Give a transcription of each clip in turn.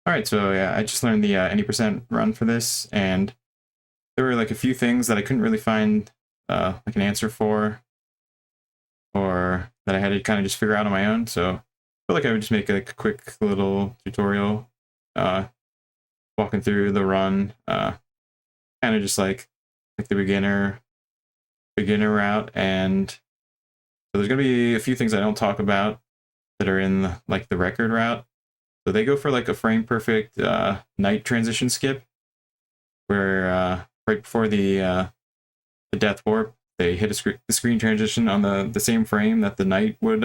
Alright, so yeah, I just learned the any percent run for this, and there were like a few things that I couldn't really find like an answer for, or that I had to kind of just figure out on my own, so I feel like I would just make like a quick little tutorial walking through the run, kind of just like the beginner route. And so there's gonna be a few things I don't talk about that are in like the record route. So they go for like a frame perfect night transition skip, where right before the death warp, they hit the screen transition on the same frame that the night would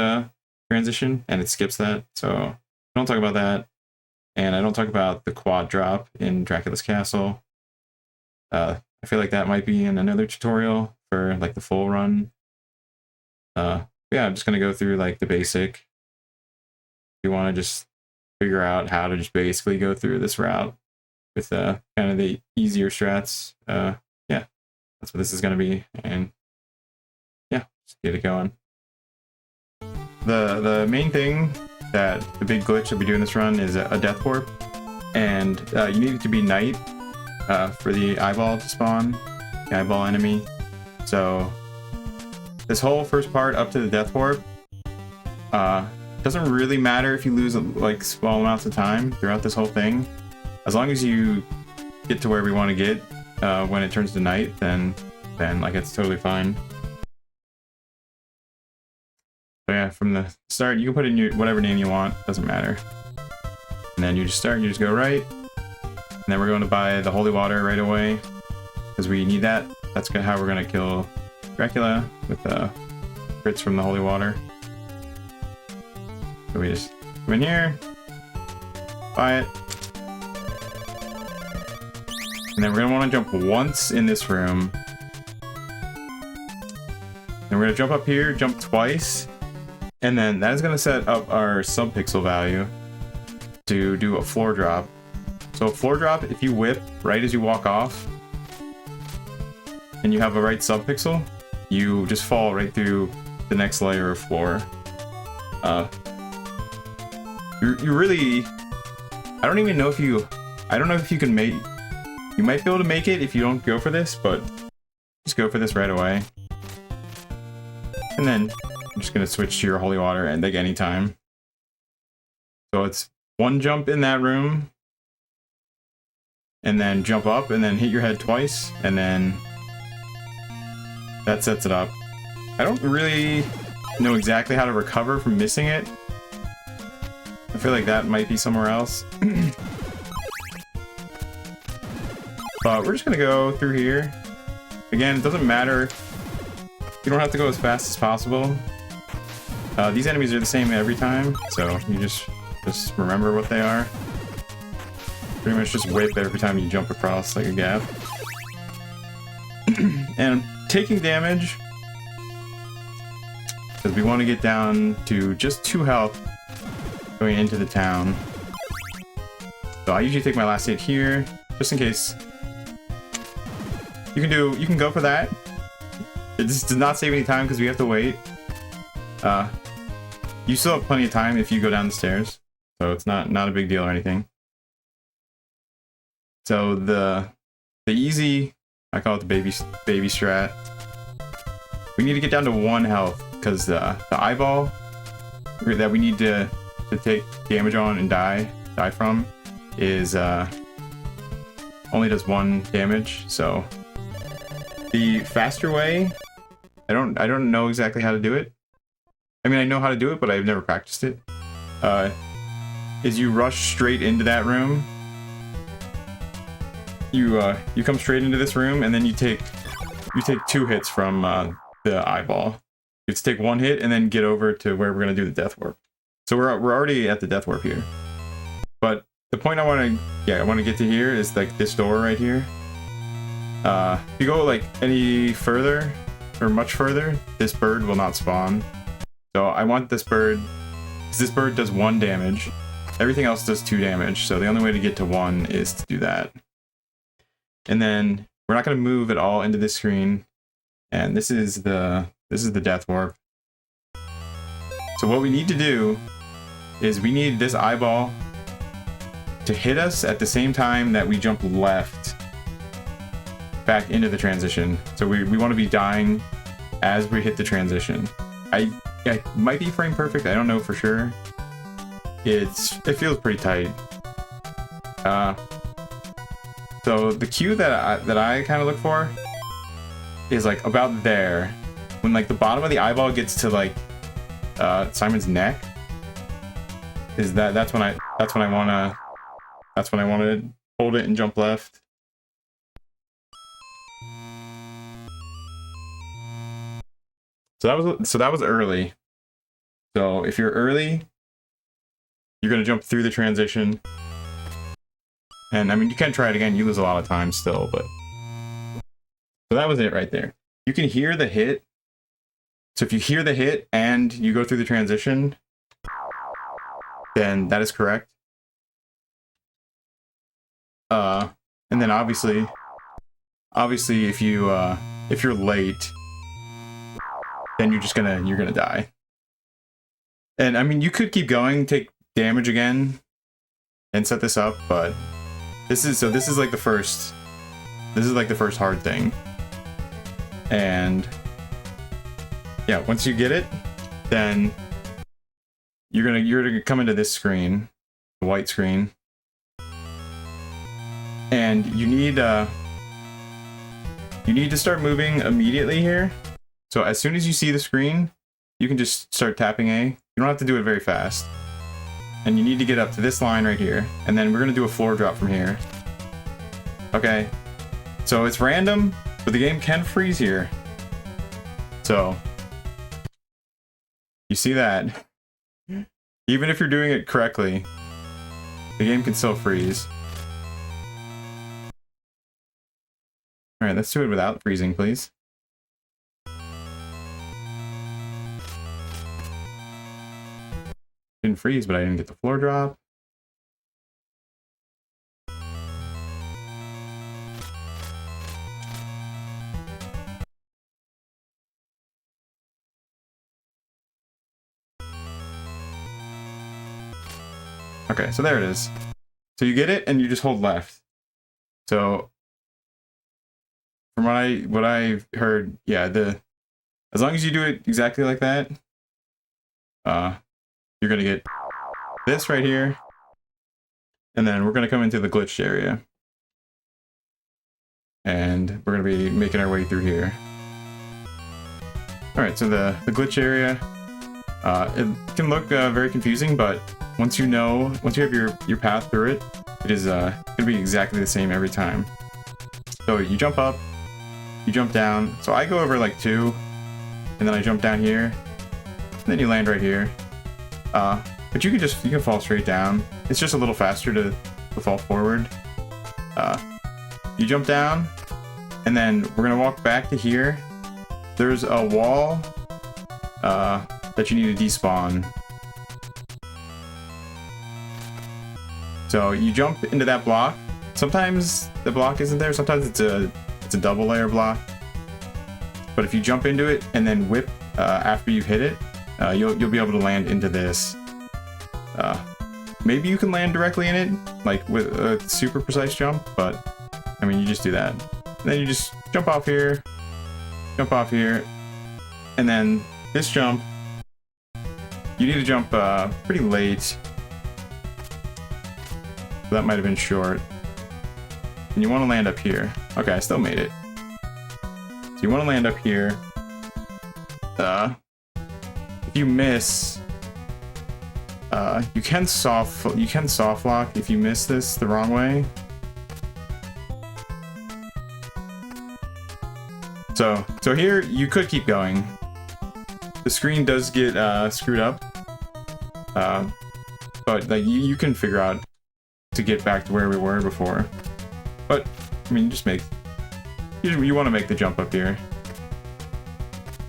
transition, and it skips that. So I don't talk about that, and I don't talk about the quad drop in Dracula's Castle. I feel like that might be in another tutorial for like the full run. Yeah, I'm just gonna go through like the basic. If you want to just figure out how to just basically go through this route with kind of the easier strats, yeah, that's what this is gonna be, and yeah, just get it going. The main thing that the big glitch that we do in this run is a death warp, and you need it to be night for the eyeball to spawn, the eyeball enemy. So this whole first part up to the death warp doesn't really matter if you lose like small amounts of time throughout this whole thing. As long as you get to where we want to get when it turns to night, then like it's totally fine. So yeah, from the start, you can put in your whatever name you want, doesn't matter. And then you just start, you just go right. And then we're going to buy the holy water right away, because we need that. That's how we're going to kill Dracula, with crits from the holy water. So we just come in here, buy it. And then we're going to want to jump once in this room. And we're going to jump up here, jump twice. And then that is going to set up our subpixel value to do a floor drop. So a floor drop, if you whip right as you walk off, and you have a right subpixel, you just fall right through the next layer of floor. You really, I don't even know if you, I don't know if you can make, you might be able to make it if you don't go for this, but just go for this right away. And then I'm just going to switch to your holy water and like anytime. So it's one jump in that room, and then jump up, and then hit your head twice, and then that sets it up. I don't really know exactly how to recover from missing it. I feel like that might be somewhere else. But we're just gonna go through here. Again, it doesn't matter. You don't have to go as fast as possible. These enemies are the same every time, so you just remember what they are. Pretty much just whip every time you jump across like a gap. And taking damage, because we want to get down to just 2 health going into the town. So I usually take my last hit here, just in case. You can go for that. It just does not save any time because we have to wait. You still have plenty of time if you go down the stairs, so it's not a big deal or anything. So the easy, I call it the baby strat. We need to get down to 1 health, because the eyeball that we need to take damage on and die from is only does 1 damage. So the faster way, I don't know exactly how to do it. I mean, I know how to do it, but I've never practiced it. Is you rush straight into that room. You come straight into this room, and then you take 2 hits from the eyeball. You have to take 1 hit and then get over to where we're gonna do the death warp. So we're already at the death warp here. But the point I want to get to here is like this door right here. If you go like any further or much further, this bird will not spawn. So I want this bird, because this bird does 1 damage. Everything else does 2 damage. So the only way to get to 1 is to do that. And then we're not going to move at all into this screen. And this is the death warp. So what we need to do is we need this eyeball to hit us at the same time that we jump left back into the transition. So we want to be dying as we hit the transition. I might be frame perfect, I don't know for sure. It feels pretty tight. So the cue that I kind of look for is like about there, when like the bottom of the eyeball gets to like Simon's neck. Is that's when I want to hold it and jump left. So that was early. So if you're early, you're gonna jump through the transition. And I mean, you can try it again. You lose a lot of time still, but so that was it right there. You can hear the hit. So if you hear the hit and you go through the transition, then that is correct. And then obviously if you're late, then you're gonna die. And I mean, you could keep going, take damage again, and set this up, but this is like the first hard thing. And yeah, once you get it, then you're gonna come into this screen, the white screen, and you need to start moving immediately here. So as soon as you see the screen, you can just start tapping A. You don't have to do it very fast. And you need to get up to this line right here, and then we're gonna do a floor drop from here. Okay, so it's random, but the game can freeze here. So you see that? Even if you're doing it correctly, the game can still freeze. Alright, let's do it without freezing, please. Didn't freeze, but I didn't get the floor drop. Okay, so there it is. So you get it and you just hold left. So from what I've heard, yeah, as long as you do it exactly like that, you're gonna get this right here, and then we're gonna come into the glitch area, and we're gonna be making our way through here. All right, so the glitch area, it can look very confusing, but once you have your path through it, it is gonna be exactly the same every time. So you jump up, you jump down. So I go over like 2, and then I jump down here, and then you land right here. But you can fall straight down. It's just a little faster to fall forward. You jump down, and then we're gonna walk back to here. There's a wall that you need to despawn. So you jump into that block. Sometimes the block isn't there. Sometimes it's a double layer block. But if you jump into it and then whip after you've hit it, you'll be able to land into this. Maybe you can land directly in it, like with a super precise jump, but I mean, you just do that. And then you just jump off here, and then this jump, you need to jump pretty late. So that might have been short. And you want to land up here. Okay, I still made it. So you want to land up here. If you miss, you can soft lock if you miss this the wrong way. So here you could keep going. The screen does get screwed up, but like you can figure out to get back to where we were before. But I mean, you want to make the jump up here.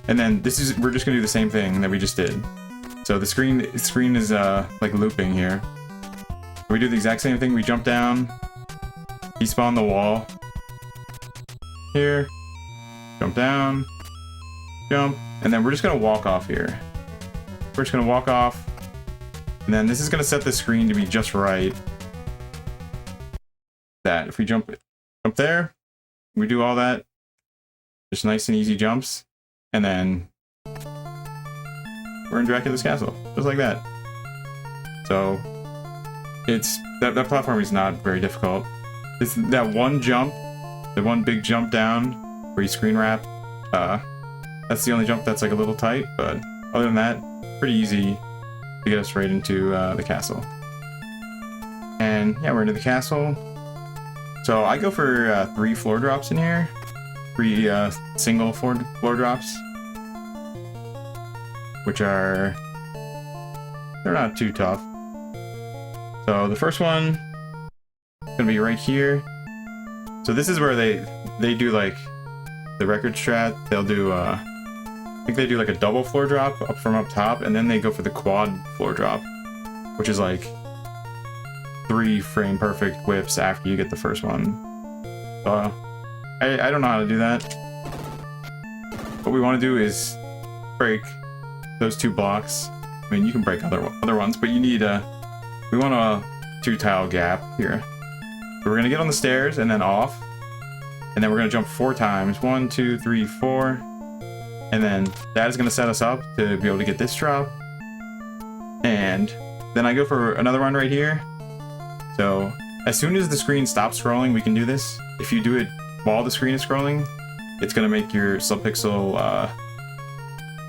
And then we're just gonna do the same thing that we just did. So the screen is like looping here. We do the exact same thing. We jump down, despawn the wall here, jump down, jump, and then we're just gonna walk off here. We're just gonna walk off, and then this is gonna set the screen to be just right. that if we jump up there, we do all that, just nice and easy jumps, and then we're in Dracula's castle, just like that. So it's that platform is not very difficult. It's that one jump, the one big jump down where you screen wrap. That's the only jump that's like a little tight, but other than that, pretty easy to get us right into the castle. And yeah, we're into the castle. So I go for 3 floor drops in here, 3 single floor drops, which are, they're not too tough. So the first one is gonna be right here. So this is where they do like the record strat. They'll do I think they do like a double floor drop up from up top, and then they go for the quad floor drop, which is like 3 frame perfect whips after you get the first one. I don't know how to do that. What we want to do is break those 2 blocks. I mean, you can break other ones, but you need we want a 2 tile gap here. So we're gonna get on the stairs and then off, and then we're gonna jump 4 times. 1, 2, 3, 4, and then that is gonna set us up to be able to get this drop. And then I go for another one right here. So as soon as the screen stops scrolling, we can do this. If you do it while the screen is scrolling, it's gonna make your subpixel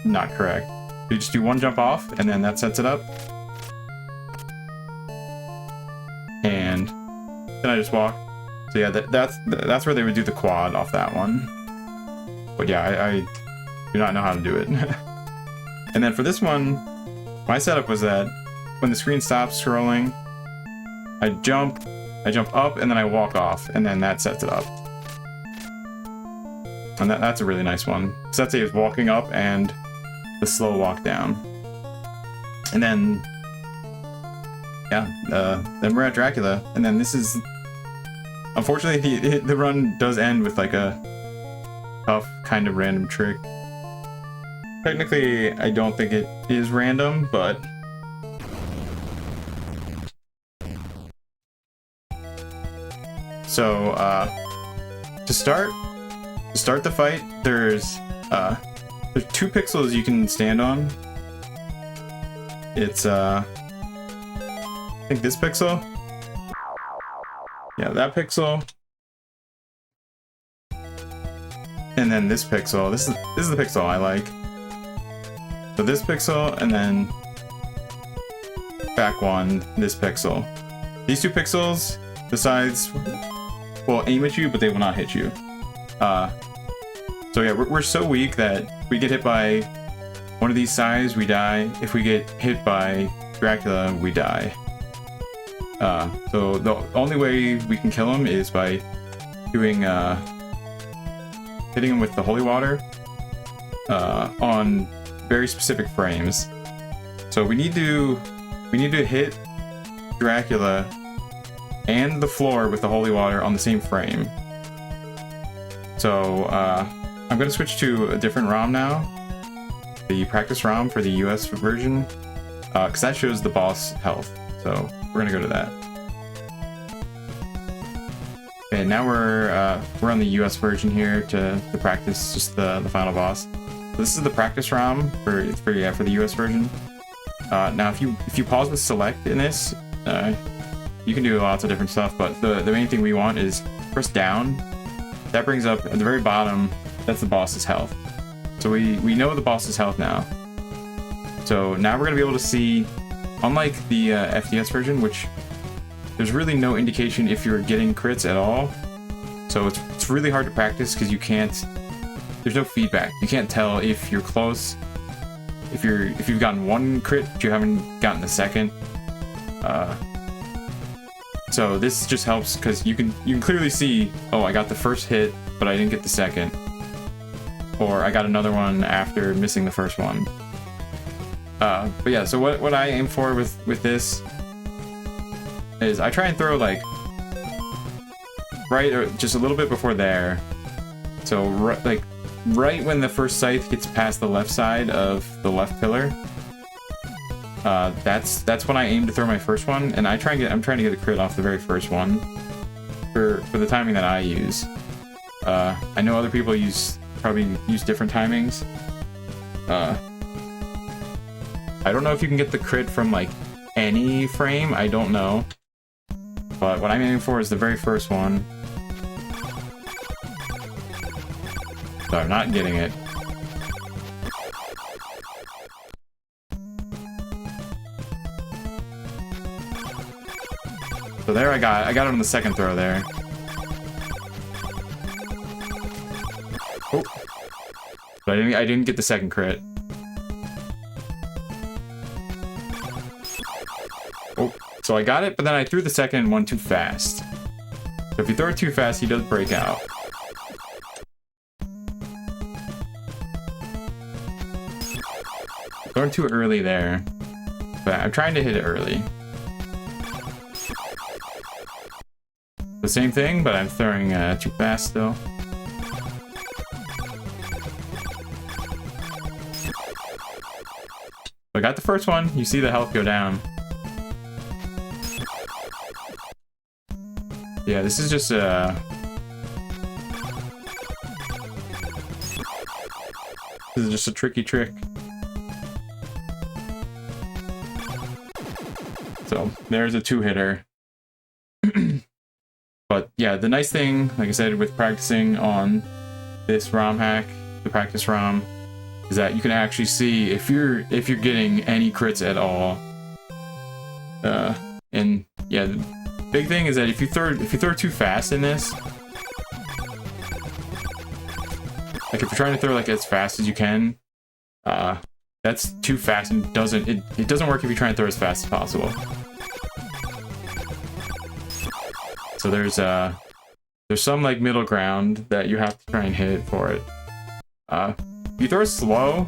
not correct. You just do 1 jump off, and then that sets it up. And then I just walk. So yeah, that's where they would do the quad off that one. But yeah, I do not know how to do it. And then for this one, my setup was that when the screen stops scrolling, I jump up, and then I walk off, and then that sets it up. And that's a really nice one. So that saves walking up and the slow walk down. And then yeah, then we're at Dracula, and then this is, unfortunately, the run does end with like a tough kind of random trick. Technically, I don't think it is random, but so to start the fight, there's 2 pixels you can stand on. It's I think this pixel. Yeah, that pixel. And then this pixel. This is the pixel I like. So this pixel, and then back one, this pixel. These 2 pixels, besides, will aim at you, but they will not hit you. So yeah, we're so weak that if we get hit by one of these sides, we die. If we get hit by Dracula, we die. So the only way we can kill him is by doing hitting him with the holy water on very specific frames. So we need to hit Dracula and the floor with the holy water on the same frame. So I'm going to switch to a different ROM now, the practice ROM for the US version, because that shows the boss health. So we're going to go to that. Okay, now we're on the US version here to practice just the final boss. So this is the practice ROM for the US version. Now if you pause with select in this, you can do lots of different stuff, but the main thing we want is press down. That brings up at the very bottom, that's the boss's health. So we know the boss's health now. So now we're gonna be able to see, unlike the FDS version, which there's really no indication if you're getting crits at all. So it's really hard to practice because you can't, there's no feedback. You can't tell if you're close, if you've gotten 1 crit but you haven't gotten the second. So this just helps because you can clearly see, oh, I got the first hit but I didn't get the second, or I got another one after missing the first one. But yeah, so what I aim for with this is I try and throw like right or just a little bit before there. So right when the first scythe gets past the left side of the left pillar, that's when I aim to throw my first one, and I'm trying to get a crit off the very first one. for the timing that I use. I know other people probably use different timings. I don't know if you can get the crit from like any frame. I don't know, but what I'm aiming for is the very first one. So I'm not getting it. So there I got it on the second throw there. Oh. But I didn't get the second crit. Oh, so I got it, but then I threw the second one too fast. So if you throw it too fast, he does break out. Throwing too early there. But I'm trying to hit it early. The same thing, but I'm throwing too fast still. I got the first one. You see the health go down. Yeah, this is just this is just a tricky trick. So there's a 2-hitter. But yeah, the nice thing, like I said, with practicing on this ROM hack, the practice ROM, is that you can actually see if you're getting any crits at all. And yeah, the big thing is that if you throw too fast in this, like if you're trying to throw like as fast as you can, that's too fast and it doesn't work if you try and throw as fast as possible. So there's some like middle ground that you have to try and hit for it. If you throw it slow,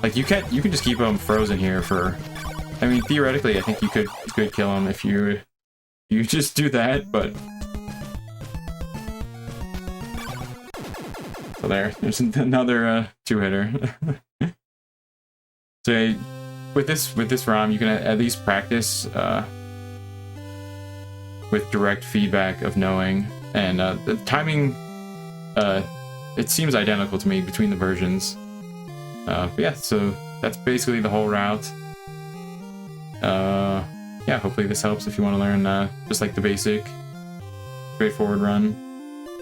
like you can just keep him frozen here for. I mean, theoretically, I think you could kill him if you just do that, but. So there's another 2-hitter. So with this ROM, you can at least practice with direct feedback of knowing, and the timing, it seems identical to me between the versions. But yeah, so that's basically the whole route. Yeah, hopefully this helps if you want to learn just like the basic straightforward run.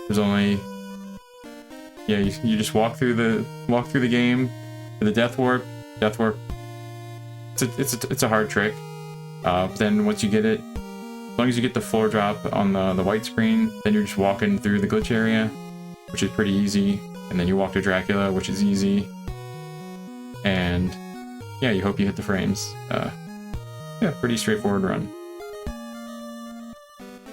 There's only, yeah, you just walk through the game for the death warp. It's a hard trick. But then once you get it, as long as you get the floor drop on the white screen, then you're just walking through the glitch area, which is pretty easy. And then you walk to Dracula, which is easy. And yeah, you hope you hit the frames. Yeah, pretty straightforward run.